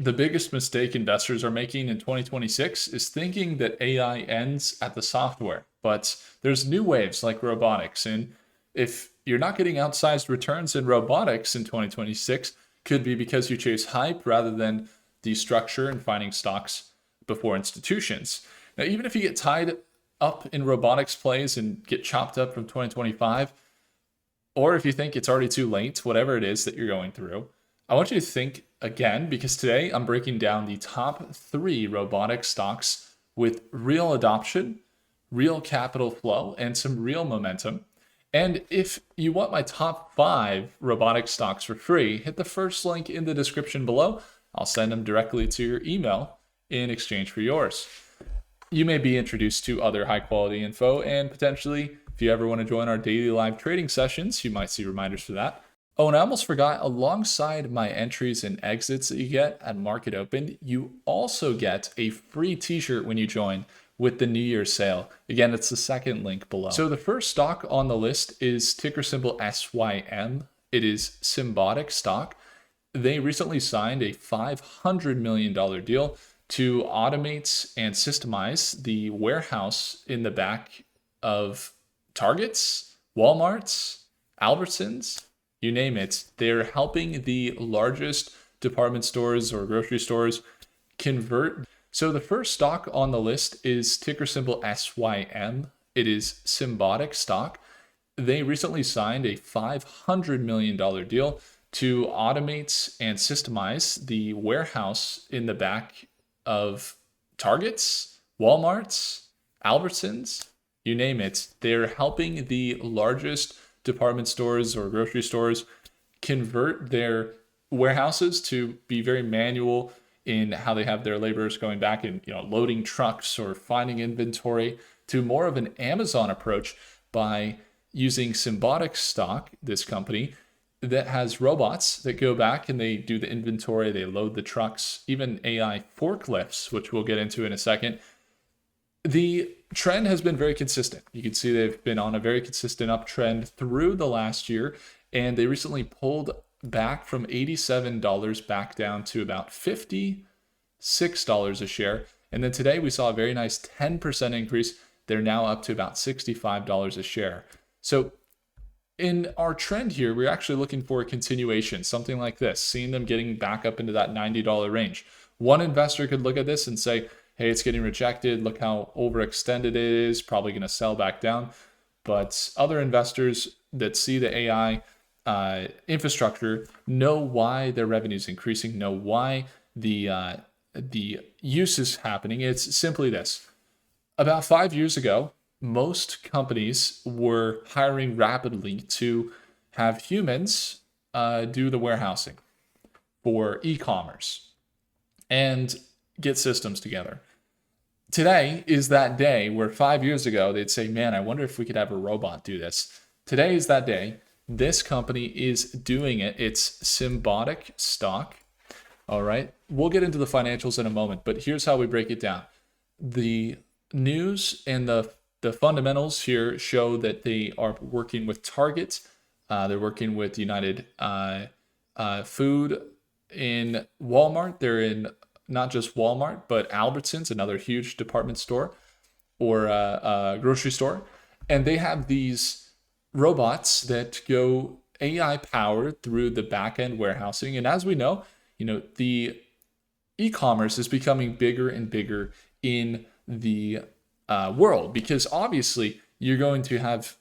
The biggest mistake investors are making in 2026 is thinking that AI ends at the software. But there's new waves like robotics. And if you're not getting outsized returns in robotics in 2026, could be because you chase hype rather than the structure and finding stocks before institutions. Now, even if you get tied up in robotics plays and get chopped up from 2025, or if you think it's already too late, whatever it is that you're going through, I want you to think again, because today I'm breaking down the top 3 robotic stocks with real adoption, real capital flow, and some real momentum. And if you want my top 5 robotic stocks for free, hit the first link in the description below. I'll send them directly to your email in exchange for yours. You may be introduced to other high quality info, and potentially, if you ever want to join our daily live trading sessions, you might see reminders for that. Oh, and I almost forgot, alongside my entries and exits that you get at Market Open, you also get a free t-shirt when you join with the New Year's sale. Again, it's the second link below. So the first stock on the list is ticker symbol SYM. It is Symbotic stock. They recently signed a $500 million deal to automate and systemize the warehouse in the back of Targets, Walmarts, Albertsons, you name it. They're helping the largest department stores or grocery stores convert. So the first stock on the list is ticker symbol SYM. It is Symbotic stock. They recently signed a $500 million deal to automate and systemize the warehouse in the back of Targets, Walmarts, Albertsons, you name it. They're helping the largest department stores or grocery stores convert their warehouses to be very manual in how they have their laborers going back and loading trucks or finding inventory, to more of an Amazon approach by using Symbotic stock, this company that has robots that go back and they do the inventory, they load the trucks, even AI forklifts, which we'll get into in a second. The trend has been very consistent. You can see they've been on a very consistent uptrend through the last year, and they recently pulled back from $87 back down to about $56 a share. And then today we saw a very nice 10% increase. They're now up to about $65 a share. So in our trend here, we're actually looking for a continuation, something like this, seeing them getting back up into that $90 range. One investor could look at this and say, hey, it's getting rejected. Look how overextended it is, probably going to sell back down. But other investors that see the AI infrastructure know why their revenue is increasing, know why the use is happening. It's simply this. About 5 years ago, most companies were hiring rapidly to have humans do the warehousing for e-commerce and get systems together. Today is that day where 5 years ago they'd say, man, I wonder if we could have a robot do this. Today is that day. This company is doing it. It's Symbotic stock. All right. We'll get into the financials in a moment, but here's how we break it down. The news and the fundamentals here show that they are working with Target. They're working with United Food in Walmart. They're in not just Walmart, but Albertsons, another huge department store or grocery store. And they have these robots that go AI powered through the back-end warehousing. And as we know, the e-commerce is becoming bigger and bigger in the world, because obviously you're going to have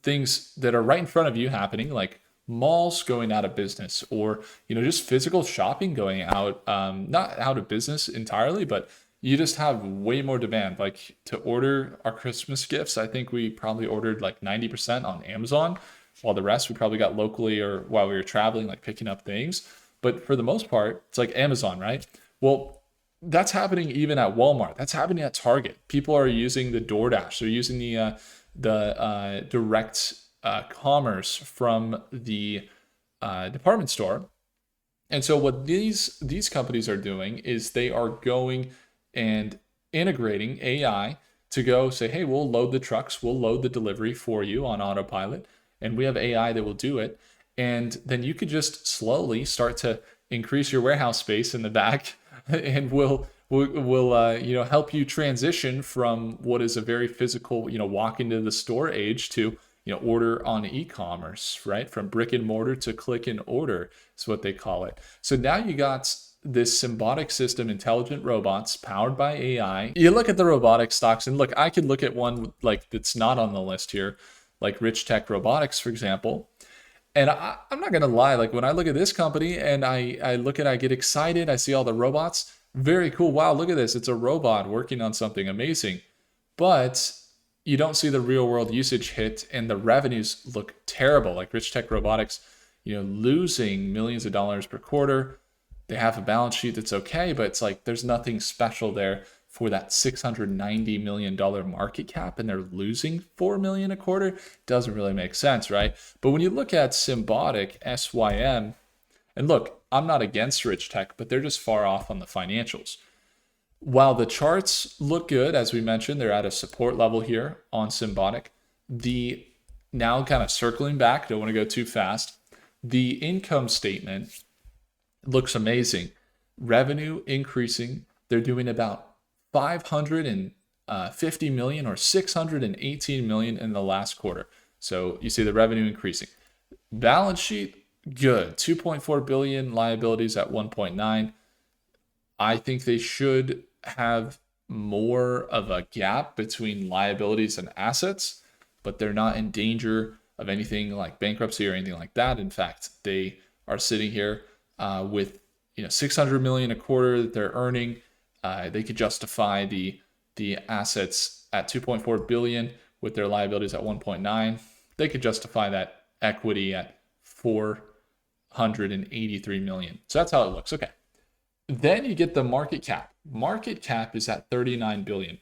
things that are right in front of you happening, like malls going out of business, or just physical shopping going out, not out of business entirely, but you just have way more demand. Like to order our Christmas gifts, I think we probably ordered like 90% on Amazon, while the rest we probably got locally or while we were traveling, like picking up things. But for the most part, it's like Amazon, right? Well, that's happening even at Walmart. That's happening at Target. People are using the DoorDash. They're using the direct commerce from the department store. And so what these companies are doing is they are going and integrating AI to go say, hey, we'll load the trucks, we'll load the delivery for you on autopilot, and we have AI that will do it. And then you could just slowly start to increase your warehouse space in the back, and will help you transition from what is a very physical, walk into the store age to order on e-commerce, right? From brick and mortar to click and order is what they call it. So now you got this Symbotic system, intelligent robots powered by AI. You look at the robotic stocks, and look, I could look at one like that's not on the list here, like Rich Tech Robotics, for example. And I'm not gonna lie, like when I look at this company and I get excited, I see all the robots, very cool. Wow, look at this. It's a robot working on something amazing. But you don't see the real world usage hit, and the revenues look terrible. Like Rich Tech Robotics, losing millions of dollars per quarter. They have a balance sheet that's okay, but it's like there's nothing special there for that $690 million market cap, and they're losing $4 million a quarter. Doesn't really make sense, right? But when you look at Symbotic, SYM, and look, I'm not against Rich Tech, but they're just far off on the financials. While the charts look good, as we mentioned, they're at a support level here on Symbotic. The now kind of circling back, don't want to go too fast. The income statement looks amazing. Revenue increasing. They're doing about 550 million or 618 million in the last quarter. So you see the revenue increasing. Balance sheet, good. 2.4 billion, liabilities at 1.9. I think they should have more of a gap between liabilities and assets, but they're not in danger of anything like bankruptcy or anything like that. In fact, they are sitting here with 600 million a quarter that they're earning. They could justify the assets at 2.4 billion with their liabilities at 1.9. They could justify that equity at 483 million. So that's how it looks. Okay. Then you get the market cap. Market cap is at 39 billion.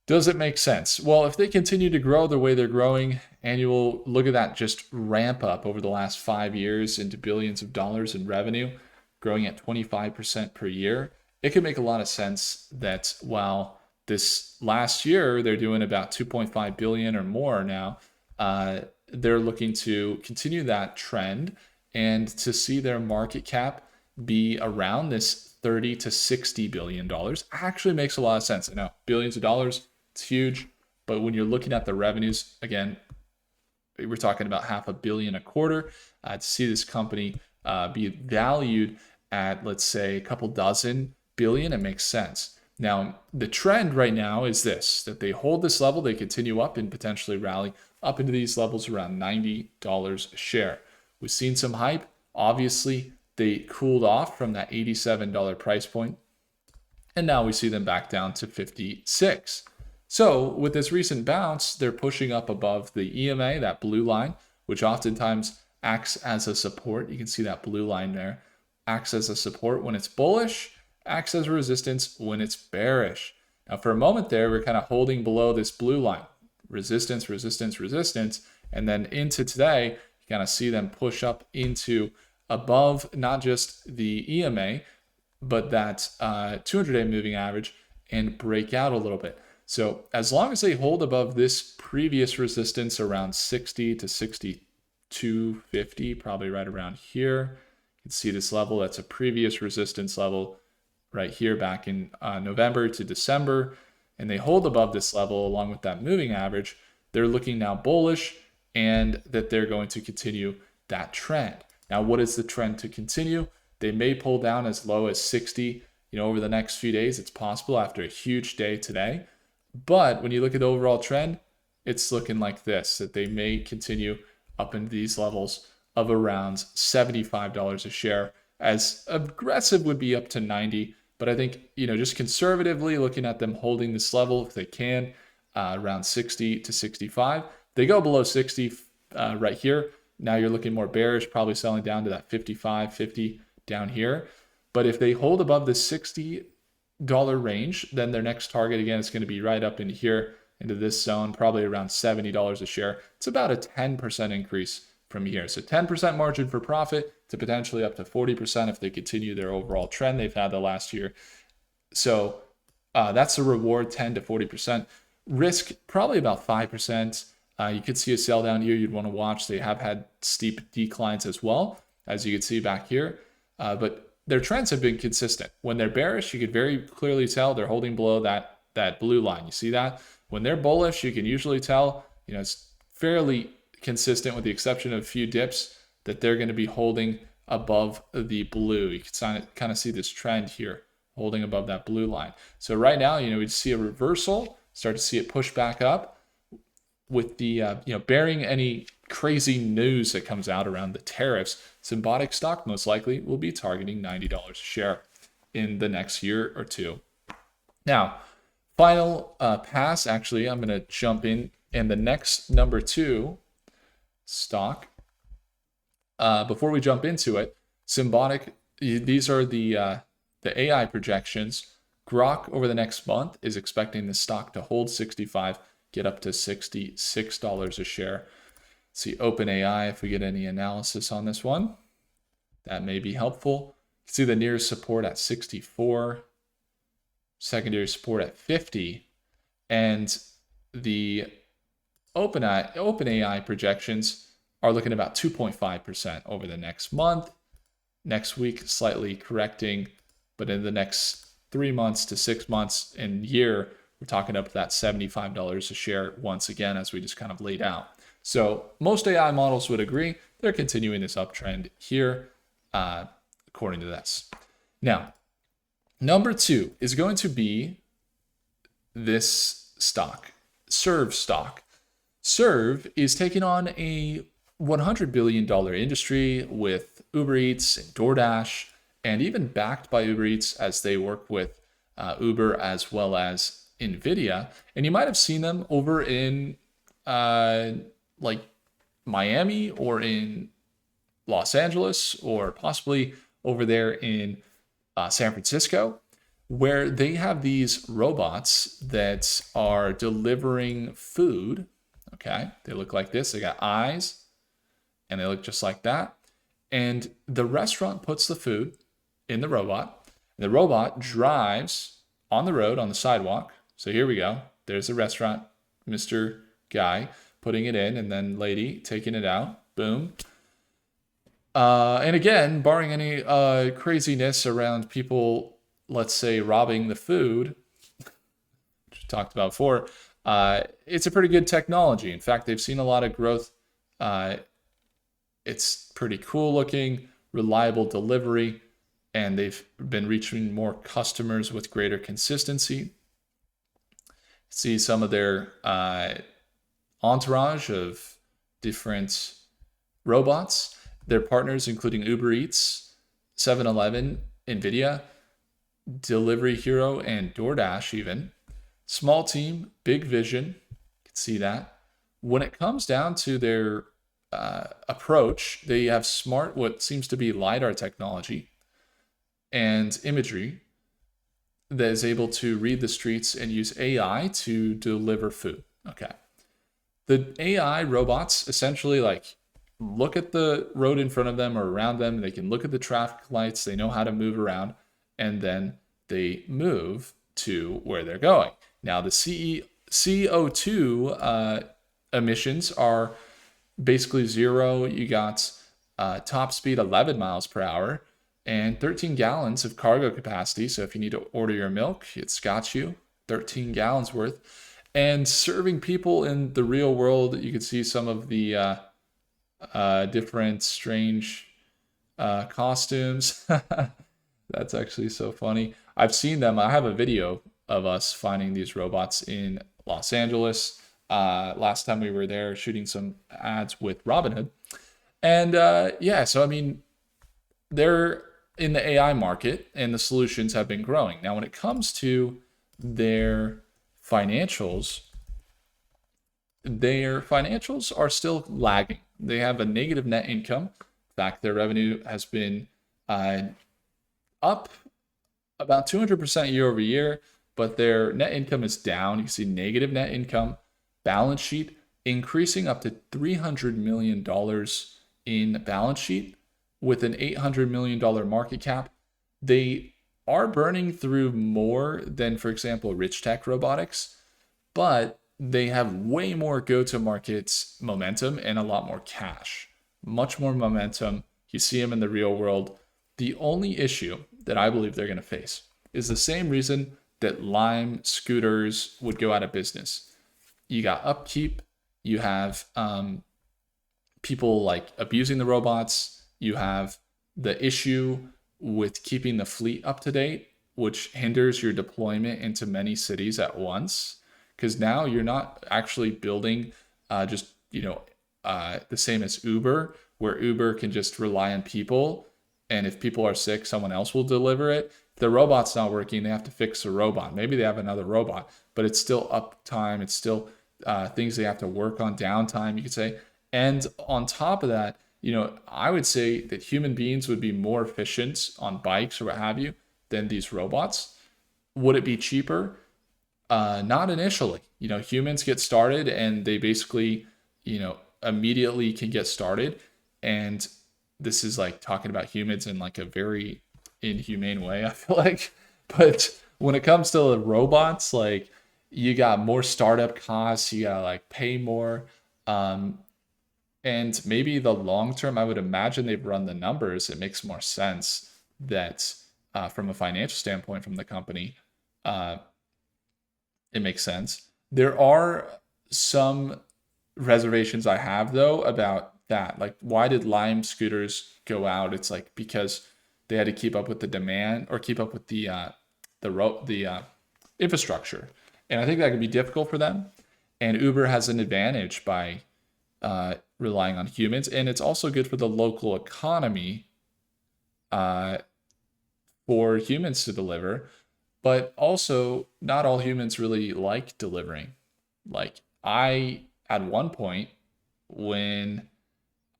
Does it make sense? Well, if they continue to grow the way they're growing, annual, look at that, just ramp up over the last 5 years into billions of dollars in revenue, growing at 25% per year. It could make a lot of sense that while this last year they're doing about 2.5 billion or more now, they're looking to continue that trend and to see their market cap be around this 30 to 60 billion dollars actually makes a lot of sense. I know billions of dollars, it's huge, but when you're looking at the revenues, again, we're talking about $500 million a quarter. To see this company be valued at, let's say, a couple dozen billion, it makes sense. Now, the trend right now is this, that they hold this level, they continue up and potentially rally up into these levels around $90 a share. We've seen some hype. Obviously, they cooled off from that $87 price point, and now we see them back down to 56. So with this recent bounce, they're pushing up above the EMA, that blue line, which oftentimes acts as a support. You can see that blue line there, acts as a support when it's bullish, acts as a resistance when it's bearish. Now for a moment there, we're kind of holding below this blue line, resistance, resistance, resistance, and then into today, you kind of see them push up into above not just the EMA, but that 200-day moving average and break out a little bit. So as long as they hold above this previous resistance around 60 to 62.50, probably right around here, you can see this level. That's a previous resistance level right here back in November to December. And they hold above this level along with that moving average. They're looking now bullish and that they're going to continue that trend. Now, what is the trend to continue? They may pull down as low as 60, over the next few days. It's possible after a huge day today. But when you look at the overall trend, it's looking like this, that they may continue up into these levels of around $75 a share. As aggressive would be up to 90. But I think, just conservatively looking at them holding this level, if they can, around 60 to 65. They go below 60 right here. Now you're looking more bearish, probably selling down to that 55, 50 down here. But if they hold above the $60 range, then their next target, again, is going to be right up into here, into this zone, probably around $70 a share. It's about a 10% increase from here. So 10% margin for profit to potentially up to 40% if they continue their overall trend they've had the last year. So that's the reward, 10 to 40%. Risk, probably about 5%. You could see a sell down here you'd want to watch. They have had steep declines as well, as you can see back here. but their trends have been consistent. When they're bearish, you could very clearly tell they're holding below that blue line. You see that? When they're bullish, you can usually tell, it's fairly consistent with the exception of a few dips that they're going to be holding above the blue. You can kind of see this trend here, holding above that blue line. So right now, we see a reversal, start to see it push back up with the, bearing any crazy news that comes out around the tariffs. Symbotic stock most likely will be targeting $90 a share in the next year or two. Now, final pass, actually, I'm going to jump in. And the next number 2 stock, before we jump into it, Symbotic, these are the AI projections. Grok over the next month is expecting the stock to hold 65, get up to $66 a share. Let's see OpenAI, if we get any analysis on this one, that may be helpful. You can see the nearest support at 64, secondary support at 50, and the OpenAI projections are looking about 2.5% over the next month. Next week, slightly correcting, but in the next 3 months to 6 months and year, we're talking up that $75 a share once again, as we just kind of laid out. So most AI models would agree they're continuing this uptrend here, according to this. Now, number 2 is going to be this stock, Serve stock. Serve is taking on a $100 billion industry with Uber Eats and DoorDash, and even backed by Uber Eats as they work with Uber as well as NVIDIA. And you might have seen them over in like Miami or in Los Angeles, or possibly over there in San Francisco, where they have these robots that are delivering food. Okay, they look like this. They got eyes, and they look just like that. And the restaurant puts the food in the robot. The robot drives on the road, on the sidewalk. So here we go. There's the restaurant, Mr. Guy putting it in, and then lady taking it out. Boom. And again, barring any craziness around people, let's say, robbing the food, which we talked about before, it's a pretty good technology. In fact, they've seen a lot of growth. It's pretty cool looking, reliable delivery, and they've been reaching more customers with greater consistency. See some of their entourage of different robots. Their partners, including Uber Eats, 7-Eleven, NVIDIA, Delivery Hero, and DoorDash even. Small team, big vision. You can see that. When it comes down to their approach, they have smart, what seems to be LiDAR technology and imagery that is able to read the streets and use AI to deliver food. Okay. The AI robots essentially look at the road in front of them or around them. They can look at the traffic lights. They know how to move around, and then they move to where they're going. Now, the CO2 emissions are basically zero. You got top speed 11 miles per hour and 13 gallons of cargo capacity. So if you need to order your milk, it's got you 13 gallons worth. And serving people in the real world, you can see some of the different strange costumes. That's actually so funny. I've seen them. I have a video of us finding these robots in Los Angeles. Last time we were there shooting some ads with Robinhood. And so I mean, they're in the AI market and the solutions have been growing. Now, when it comes to their financials are still lagging. They have a negative net income. In fact, their revenue has been up about 200% year over year, but their net income is down. You see negative net income. Balance sheet increasing up to $300 million in balance sheet with an $800 million market cap. They are burning through more than, for example, Rich Tech Robotics, but they have way more go-to-market momentum and a lot more cash. Much more momentum. You see them in the real world. The only issue that I believe they're going to face is the same reason that Lime scooters would go out of business. You got upkeep, you have people like abusing the robots, you have the issue with keeping the fleet up to date, which hinders your deployment into many cities at once. Because now you're not actually building just, the same as Uber, where Uber can just rely on people. And if people are sick, someone else will deliver it. If the robot's not working, they have to fix the robot. Maybe they have another robot, but it's still uptime. It's still things they have to work on, downtime, you could say. And on top of that, I would say that human beings would be more efficient on bikes or what have you than these robots. Would it be cheaper? Not initially. Humans get started and they basically, immediately can get started. And this is like talking about humans in like a very inhumane way, I feel like. But when it comes to the robots, like you got more startup costs, you gotta like pay more. And maybe the long term, I would imagine they've run the numbers. It makes more sense that from a financial standpoint from the company, it makes sense. There are some reservations I have though about that. Like, why did Lime scooters go out? It's like because they had to keep up with the demand or keep up with the infrastructure, and I think that could be difficult for them. And Uber has an advantage by relying on humans, and it's also good for the local economy for humans to deliver. But also, not all humans really like delivering. Like at one point, when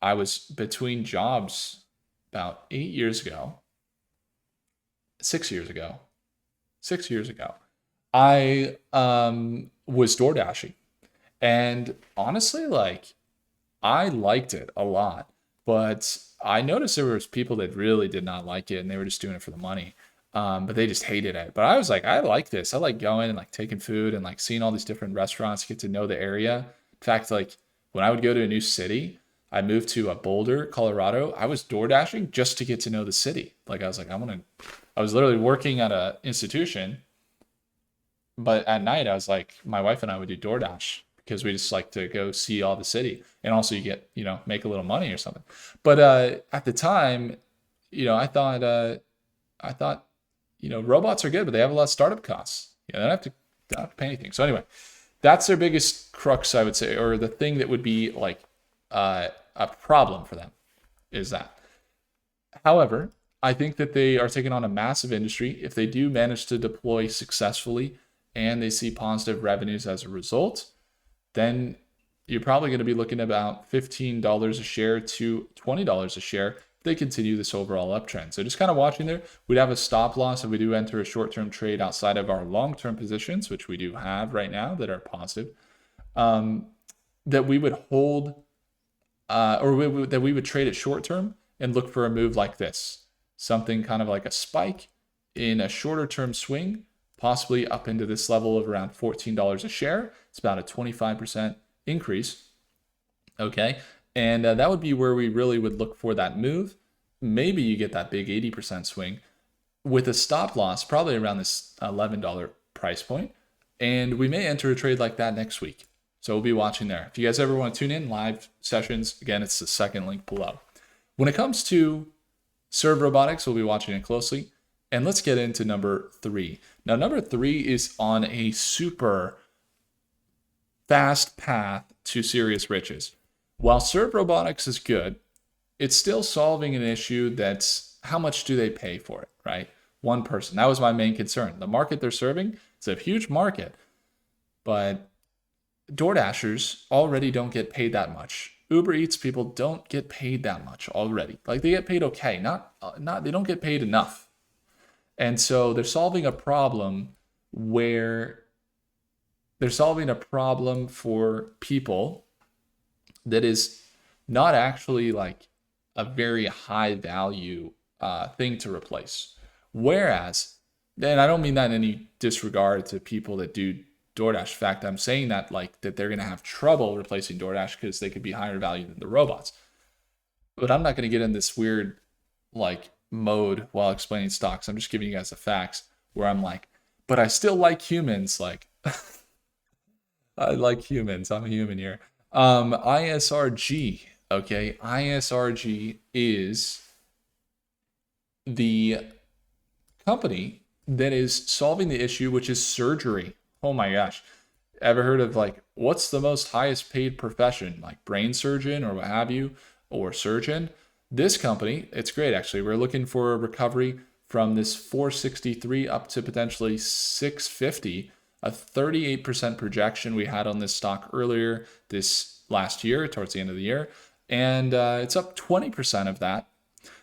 I was between jobs about 8 years ago, 6 years ago, 6 years ago, I was door dashing. And honestly, like, I liked it a lot, but I noticed there was people that really did not like it and they were just doing it for the money. But they just hated it. But I was like, I like this. I like going and like taking food and like seeing all these different restaurants, get to know the area. In fact, like when I would go to a new city, I moved to Boulder, Colorado. I was door dashing just to get to know the city. Like I was like, I was literally working at a institution, but at night I was like, my wife and I would do DoorDash because we just like to go see all the city. And also you get, make a little money or something. But at the time, I thought, robots are good, but they have a lot of startup costs. They don't have to pay anything. So anyway, that's their biggest crux, I would say, or the thing that would be like a problem for them is that. However, I think that they are taking on a massive industry. If they do manage to deploy successfully and they see positive revenues as a result, then you're probably going to be looking at about $15 a share to $20 a share if they continue this overall uptrend. So just kind of watching there. We'd have a stop loss if we do enter a short-term trade outside of our long-term positions, which we do have right now that are positive, that we would hold that we would trade it short-term and look for a move like this. Something kind of like a spike in a shorter term swing, possibly up into this level of around $14 a share. It's about a 25% increase. Okay. And that would be where we really would look for that move. Maybe you get that big 80% swing with a stop loss, probably around this $11 price point. And we may enter a trade like that next week. So we'll be watching there. If you guys ever want to tune in, live sessions, again, it's the second link below. When it comes to Serve Robotics, we'll be watching it closely. And let's get into number 3. Now, number 3 is on a super fast path to serious riches. While Serve Robotics is good, it's still solving an issue that's how much do they pay for it, right? One person. That was my main concern. The market they're serving, it's a huge market, but DoorDashers already don't get paid that much. Uber Eats people don't get paid that much already. Like they get paid okay, not they don't get paid enough. And so they're solving a problem where they're solving a problem for people that is not actually like a very high value thing to replace. Whereas, and I don't mean that in any disregard to people that do DoorDash. In fact, I'm saying that like that they're going to have trouble replacing DoorDash because they could be higher value than the robots. But I'm not going to get in this weird like mode while explaining stocks. I'm just giving you guys the facts where I'm like, but I still like humans. Like, I like humans. I'm a human here. ISRG. Okay. ISRG is the company that is solving the issue, which is surgery. Oh my gosh. Ever heard of like, what's the most highest paid profession? Like brain surgeon or what have you, or surgeon? This company, it's great actually. We're looking for a recovery from this 463 up to potentially 650, a 38% projection we had on this stock earlier this last year, towards the end of the year. And it's up 20% of that.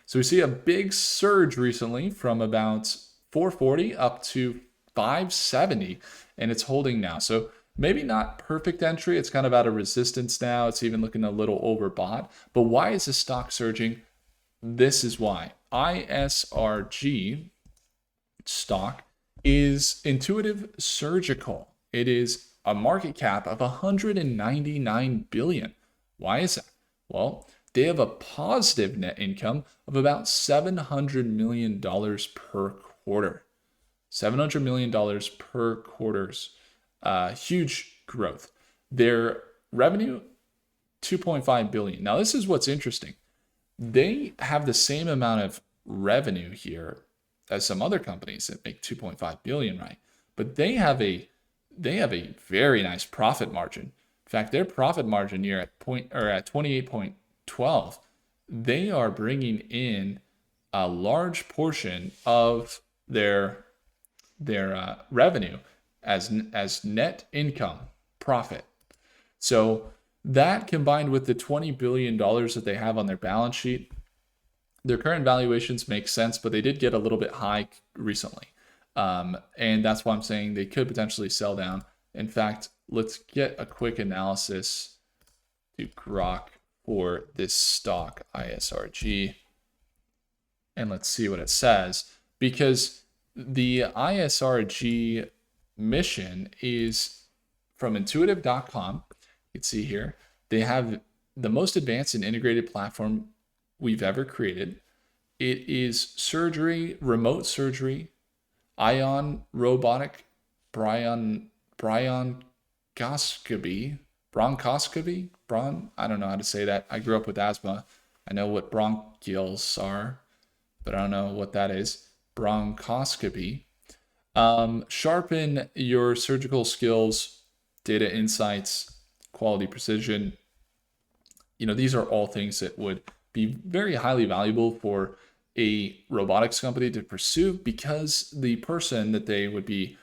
So we see a big surge recently from about 440 up to 570, and it's holding now. So maybe not perfect entry. It's kind of at a resistance now. It's even looking a little overbought. But why is this stock surging? This is why. ISRG stock is Intuitive Surgical. It is a market cap of 199 billion. Why is that? Well, they have a positive net income of about $700 million per quarter. $700 million per quarters. Huge growth. Their revenue, 2.5 billion. Now, this is what's interesting. They have the same amount of revenue here as some other companies that make 2.5 billion, right? But they have a very nice profit margin. In fact, their profit margin here at 28.12, they are bringing in a large portion of their revenue as net income profit. So that combined with the $20 billion that they have on their balance sheet, their current valuations make sense, but they did get a little bit high recently. And that's why I'm saying they could potentially sell down. In fact, let's get a quick analysis to Grok for this stock, ISRG. And let's see what it says. Because the ISRG mission is from intuitive.com. You can see here, they have the most advanced and integrated platform we've ever created. It is surgery, remote surgery, ion robotic, bronchoscopy, I don't know how to say that. I grew up with asthma. I know what bronchioles are, but I don't know what that is. Bronchoscopy. Sharpen your surgical skills, data insights, quality precision. These are all things that would be very highly valuable for a robotics company to pursue, because the person that they would be,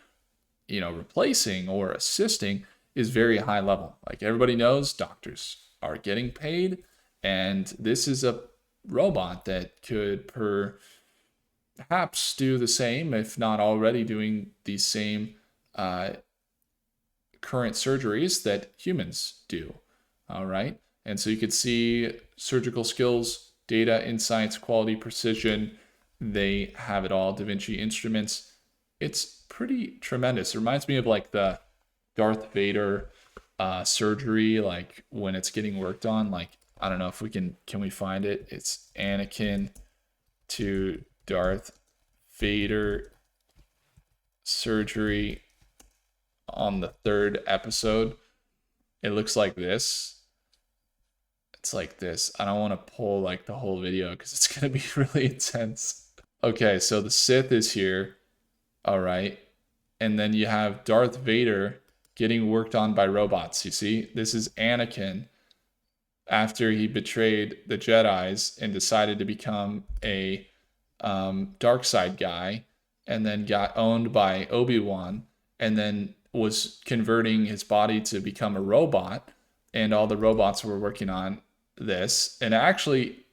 replacing or assisting is very high level. Like everybody knows, doctors are getting paid, and this is a robot that could perhaps do the same, if not already doing the same current surgeries that humans do. All right. And so you could see surgical skills, data insights, quality precision. They have it all. Da Vinci instruments. It's pretty tremendous. It reminds me of like the Darth Vader surgery, like when it's getting worked on. Like, I don't know if we can we find it? It's Anakin to Darth Vader surgery on the 3rd episode. It looks like this. It's like this. I don't want to pull like the whole video because it's going to be really intense. Okay, so the Sith is here. All right. And then you have Darth Vader getting worked on by robots. You see, this is Anakin after he betrayed the Jedis and decided to become a dark side guy, and then got owned by Obi-Wan, and then was converting his body to become a robot, and all the robots were working on this. And actually,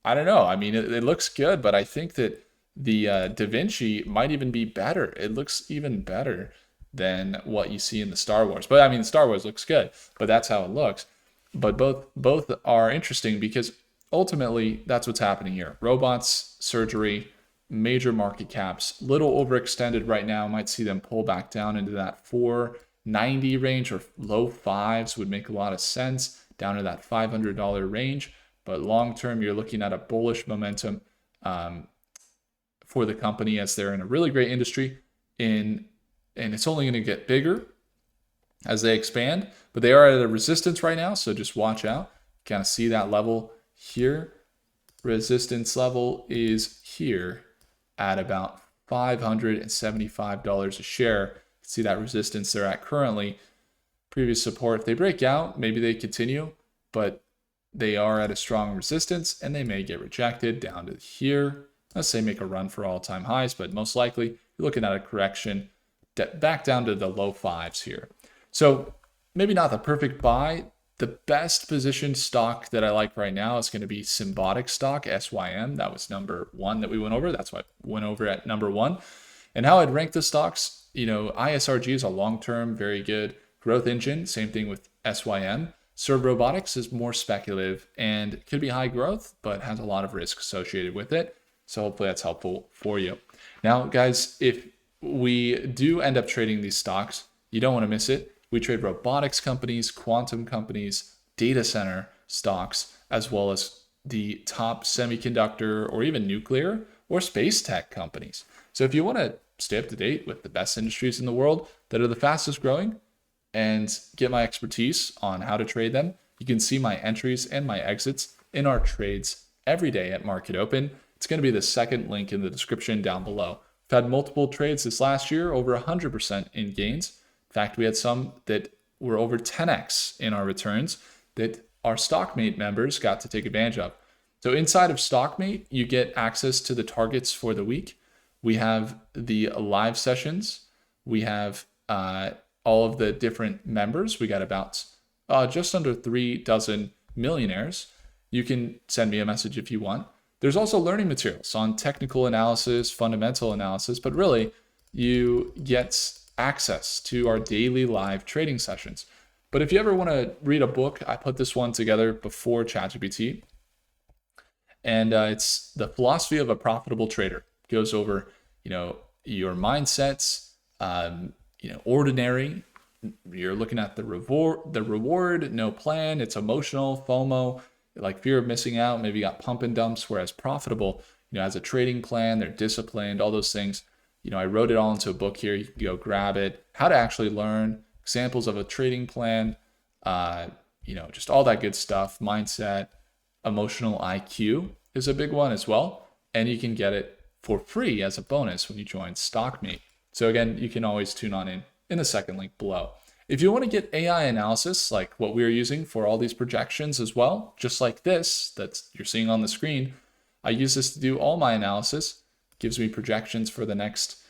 I don't know. I mean, it looks good, but I think that the Da Vinci might even be better. It looks even better than what you see in the Star Wars. But I mean, Star Wars looks good, but that's how it looks. But both are interesting because ultimately that's what's happening here. Robots, surgery, major market caps, little overextended right now. Might see them pull back down into that 490 range, or low fives would make a lot of sense, down to that $500 range. But long term, you're looking at a bullish momentum. for the company as they're in a really great industry and it's only going to get bigger as they expand, but they are at a resistance right now. So just watch out. Kind of see that level here. Resistance level is here at about $575 a share. See that resistance they're at currently. Previous support, if they break out, maybe they continue, but they are at a strong resistance and they may get rejected down to here. Let's say make a run for all-time highs, but most likely you're looking at a correction back down to the low fives here. So maybe not the perfect buy. The best positioned stock that I like right now is going to be Symbotic stock, SYM. That was number one that we went over. That's why I went over at number one. And how I'd rank the stocks, ISRG is a long-term, very good growth engine. Same thing with SYM. Robotics is more speculative and could be high growth, but has a lot of risk associated with it. So hopefully that's helpful for you. Now, guys, if we do end up trading these stocks, you don't want to miss it. We trade robotics companies, quantum companies, data center stocks, as well as the top semiconductor or even nuclear or space tech companies. So if you want to stay up to date with the best industries in the world that are the fastest growing and get my expertise on how to trade them, you can see my entries and my exits in our trades every day at Market Open. It's going to be the second link in the description down below. We've had multiple trades this last year, over 100% in gains. In fact, we had some that were over 10x in our returns that our Stockmate members got to take advantage of. So inside of Stockmate, you get access to the targets for the week. We have the live sessions. We have all of the different members. We got about just under 3 dozen millionaires. You can send me a message if you want. There's also learning materials on technical analysis, fundamental analysis, but really you get access to our daily live trading sessions. But if you ever want to read a book, I put this one together before ChatGPT, and it's The Philosophy of a Profitable Trader. It goes over, your mindsets, ordinary. You're looking at the reward, no plan. It's emotional, FOMO, like fear of missing out. Maybe you got pump and dumps. Whereas profitable, has a trading plan. They're disciplined. All those things. I wrote it all into a book here. You can go grab it. How to actually learn, examples of a trading plan, just all that good stuff. Mindset, emotional IQ is a big one as well. And you can get it for free as a bonus when you join Stockmate. So again, you can always tune on in the second link below. If you want to get AI analysis like what we're using for all these projections as well, just like this that you're seeing on the screen, I use this to do all my analysis. Gives me projections for the next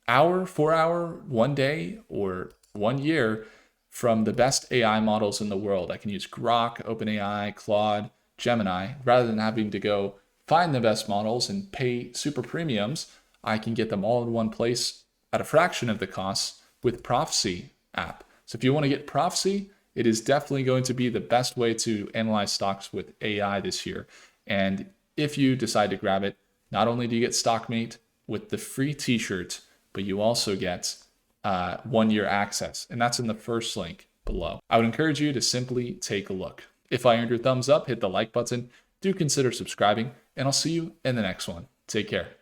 hour, 4 hour, 1 day, or 1 year from the best AI models in the world. I can use Grok, OpenAI, Claude, Gemini. Rather than having to go find the best models and pay super premiums, I can get them all in one place at a fraction of the cost with Prophecy app. So if you want to get Prophecy, it is definitely going to be the best way to analyze stocks with AI this year. And if you decide to grab it, not only do you get Stockmate with the free t-shirt, but you also get 1 year access. And that's in the first link below. I would encourage you to simply take a look. If I earned your thumbs up, hit the like button. Do consider subscribing, and I'll see you in the next one. Take care.